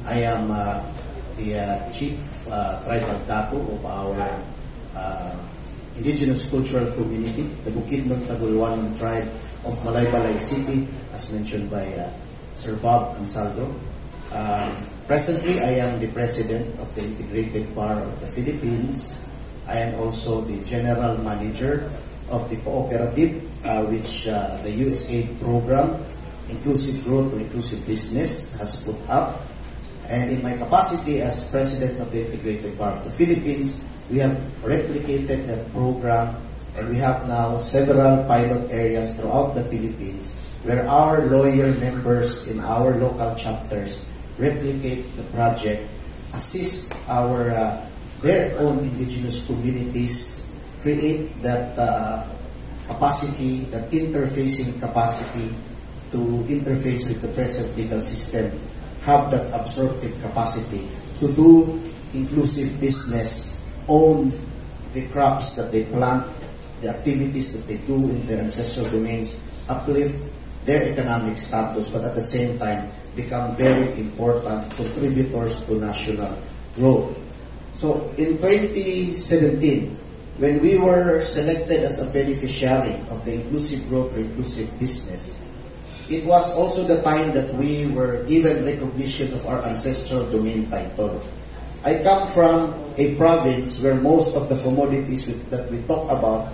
I am the Chief Tribal Dato of our indigenous cultural community, the Bukidnon Tagulwanon tribe of Malaybalay City, as mentioned by Sir Bob Ansaldo. Presently, I am the President of the Integrated Bar of the Philippines. I am also the General Manager of the cooperative, which the USAID program, Inclusive Growth or Inclusive Business, has put up. And in my capacity as President of the Integrated Bar of the Philippines, we have replicated that program, and we have now several pilot areas throughout the Philippines where our lawyer members in our local chapters replicate the project, assist our their own indigenous communities, create that capacity, that interfacing capacity to interface with the present legal system, have that absorptive capacity to do inclusive business, own the crops that they plant, the activities that they do in their ancestral domains, uplift their economic status, but at the same time become very important contributors to national growth. So in 2017, when we were selected as a beneficiary of the Inclusive Growth or Inclusive Business, it was also the time that we were given recognition of our ancestral domain title. I come from a province where most of the commodities that we talk about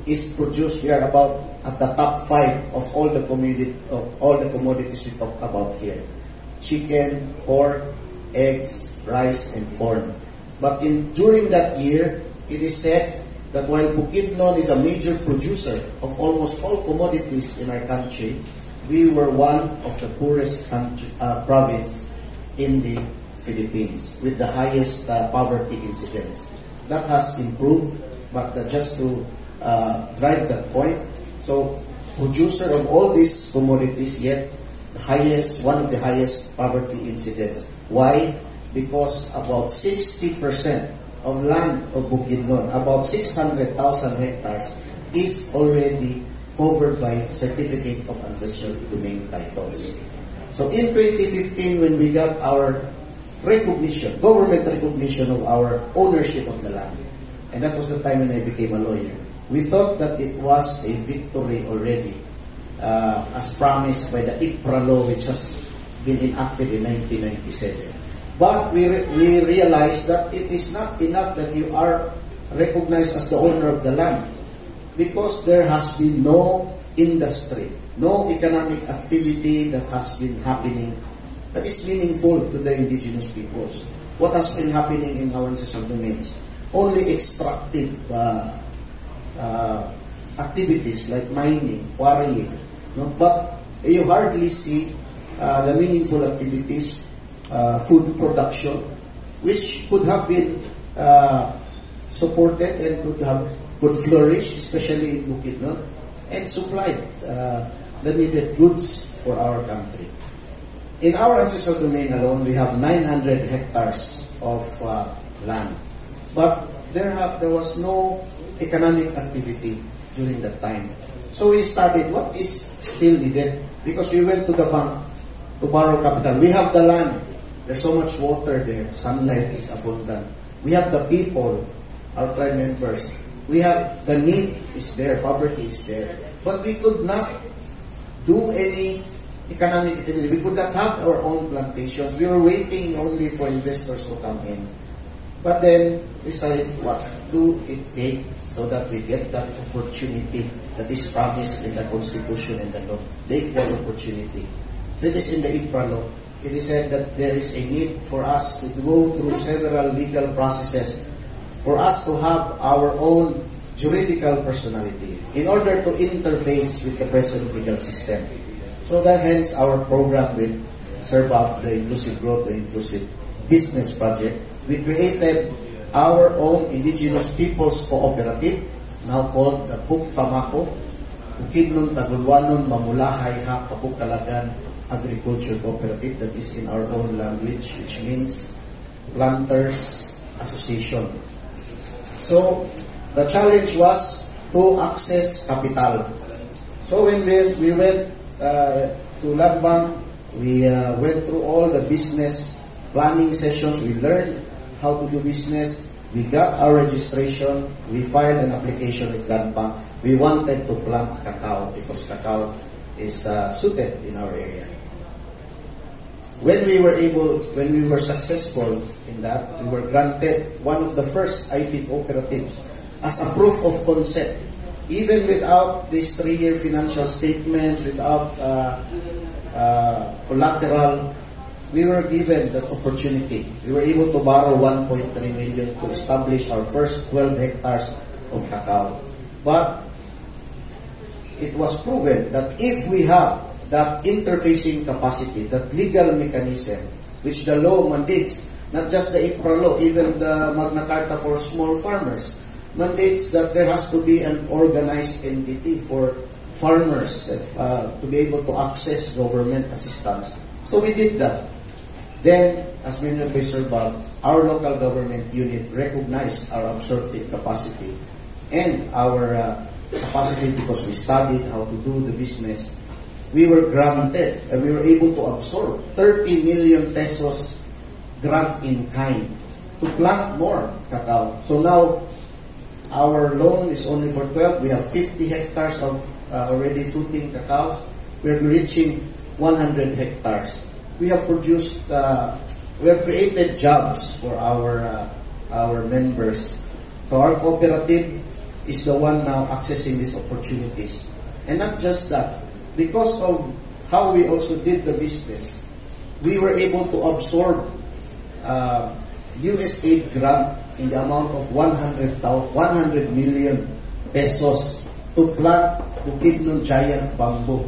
is produced. We are about at the top 5 of all the commodities we talk about here: chicken, pork, eggs, rice, and corn. But during that year, it is said that while Bukidnon is a major producer of almost all commodities in our country, we were one of the poorest province in the Philippines with the highest poverty incidence. That has improved, but just to drive that point, so producer of all these commodities, yet one of the highest poverty incidence. Why? Because about 60% of land of Bukidnon, about 600,000 hectares, is already covered by Certificate of Ancestral Domain titles. So in 2015, when we got our recognition, government recognition of our ownership of the land, and that was the time when I became a lawyer, we thought that it was a victory already, as promised by the ICPRA law, which has been enacted in 1997. But we realized that it is not enough that you are recognized as the owner of the land, because there has been no industry, no economic activity that has been happening that is meaningful to the indigenous peoples. What has been happening in our ancestral domains? Only extractive activities like mining, quarrying. No? But you hardly see the meaningful activities, food production, which could have been supported and could flourish, especially in Bukidnon, and supplied the needed goods for our country. In our ancestral domain alone, we have 900 hectares of land. But there was no economic activity during that time. So we studied what is still needed, because we went to the bank to borrow capital. We have the land. There's so much water there. Sunlight is abundant. We have the people, our tribe members. We have the need is there, poverty is there. But we could not do any economic activity. We could not have our own plantations. We were waiting only for investors to come in. But then we decided, what do it take so that we get that opportunity that is promised in the Constitution and the law, the equal opportunity. That is in the ICPRA law. It is said that there is a need for us to go through several legal processes for us to have our own juridical personality in order to interface with the present legal system. So that hence our program with Sir Bob, the Inclusive Growth, the Inclusive Business Project. We created our own Indigenous Peoples Cooperative, now called the Pagkain, Bukidnon Tagulwanon Mamulahay Ha Kabukalagan Agriculture Cooperative, that is in our own language, which means Planters Association. So the challenge was to access capital. So when we went to Land Bank, we went through all the business planning sessions, we learned how to do business, we got our registration, we filed an application with GANPA. We wanted to plant cacao because cacao is suited in our area. When we were successful in that, we were granted one of the first IP cooperatives as a proof of concept. Even without these 3-year financial statements, without collateral, we were given that opportunity. We were able to borrow 1.3 million to establish our first 12 hectares of cacao. But it was proven that if we have that interfacing capacity, that legal mechanism, which the law mandates, not just the ICRA law, even the Magna Carta for small farmers, mandates that there has to be an organized entity for farmers to be able to access government assistance. So we did that. Then, as mentioned by Sir Bob, our local government unit recognized our absorptive capacity and our capacity because we studied how to do the business. We were granted and we were able to absorb 30 million pesos grant in kind to plant more cacao. So now, our loan is only for 12. We have 50 hectares of already fruiting cacaos. We're reaching 100 hectares. We have produced, we have created jobs for our members. So our cooperative is the one now accessing these opportunities. And not just that, because of how we also did the business, we were able to absorb USAID grant in the amount of 100 million pesos to plant Bukidnon giant bamboo.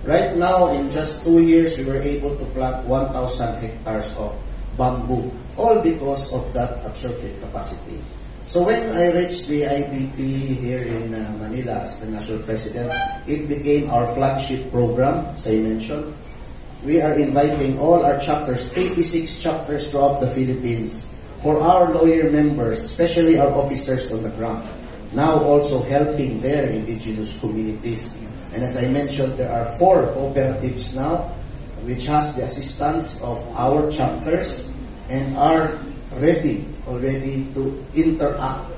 Right now, in just 2 years, we were able to plant 1,000 hectares of bamboo, all because of that absorptive capacity. So when I reached the IBP here in Manila as the national president, it became our flagship program, as I mentioned. We are inviting all our chapters, 86 chapters throughout the Philippines, for our lawyer members, especially our officers on the ground, now also helping their indigenous communities. And as I mentioned, there are 4 cooperatives now which has the assistance of our chapters and are ready already to interact.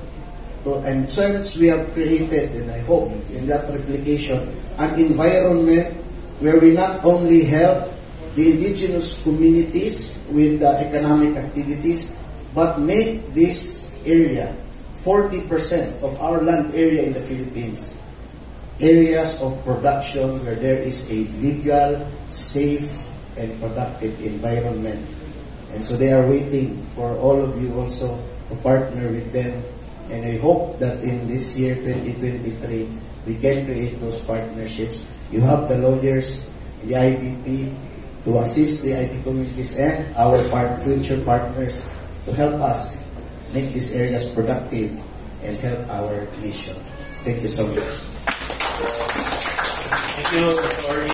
And since we have created, and I hope in that replication, an environment where we not only help the indigenous communities with economic activities, but make this area 40% of our land area in the Philippines areas of production where there is a legal, safe, and productive environment. And so they are waiting for all of you also to partner with them. And I hope that in this year, 2023, we can create those partnerships. You have the lawyers in the IBP to assist the IB communities and our future partners to help us make these areas productive and help our nation. Thank you so much. Thank you, Dr.